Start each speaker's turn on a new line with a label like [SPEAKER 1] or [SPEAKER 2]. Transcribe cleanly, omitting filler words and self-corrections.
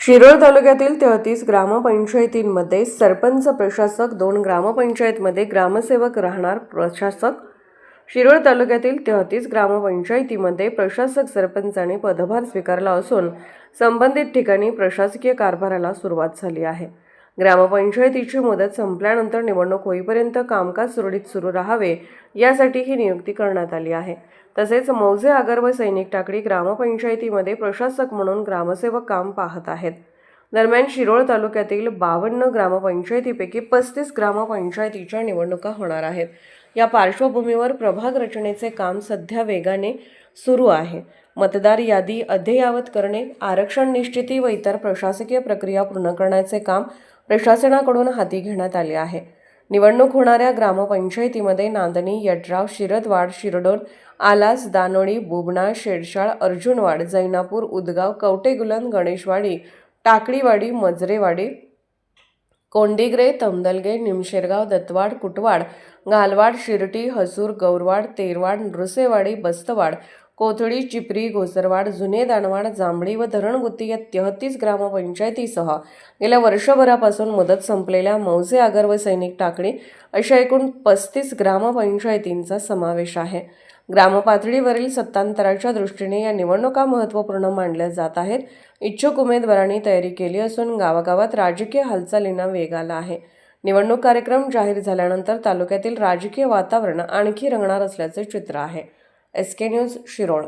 [SPEAKER 1] शिरोळ तालुक्यातील 33 ग्रामपंचायतींमध्ये सरपंच प्रशासक, 2 ग्रामपंचायतमध्ये ग्रामसेवक राहणार प्रशासक। शिरोळ तालुक्यातील 33 ग्रामपंचायतीमध्ये प्रशासक सरपंचांनी पदभार स्वीकारला असून संबंधित ठिकाणी प्रशासकीय कारभाराला सुरुवात झाली आहे। ग्रामपंचायतीची मुदत संपल्यानंतर निवडणूक होईपर्यंत कामकाज सुरळीत सुरू राहावे यासाठी ही नियुक्ती करण्यात आली आहे। तसेच मौजे आगर व सैनिक टाकळी ग्रामपंचायतीमध्ये प्रशासक म्हणून ग्रामसेवक काम पाहत आहेत। दरम्यान शिरोळ तालुक्यातील 52 ग्रामपंचायतीपैकी 35 ग्रामपंचायतीच्या निवडणुका होणार आहेत। या पार्श्वभूमीवर प्रभाग रचनेचे काम सध्या वेगाने सुरू आहे। मतदार यादी अद्ययावत करणे, आरक्षण निश्चिती व इतर प्रशासकीय प्रक्रिया पूर्ण करण्याचे काम प्रशासनाकडून हाती घेण्यात आले आहे। निवडणूक होणाऱ्या ग्रामपंचायतीमध्ये नांदणी, यड्राव, शिरदवाड, शिरडोन, आलास, दानोळी, बुबना, शेडशाळ, अर्जुनवाड, जैनापूर, उदगाव, कवटेगुलन, गणेशवाडी, टाकळीवाडी, मजरेवाडी, कोंडिग्रे, तमदलगे, निमशेरगाव, दत्तवाड, कुटवाड, घालवाड, शिरटी, हसूर, गौरवाड, तेरवाड, नृसेवाडी, बस्तवाड, कोथळी, चिपरी, घोसरवाड, जुने दानवाड, जांभळी व धरणगुत्ती या 33 ग्रामपंचायतीसह गेल्या वर्षभरापासून मुदत संपलेल्या मौजे आगर व सैनिक टाकळी अशा एकूण 35 ग्रामपंचायतींचा समावेश आहे। ग्रामपातळीवरील सत्तांतराच्या दृष्टीने या निवडणुका महत्त्वपूर्ण मानल्या जात आहेत। इच्छुक उमेदवारांनी तयारी केली असून गावागावात राजकीय हालचालींना वेग आला आहे। निवडणूक कार्यक्रम जाहीर झाल्यानंतर तालुक्यातील राजकीय वातावरण आणखी रंगणार असल्याचे चित्र आहे। SK news Shirol.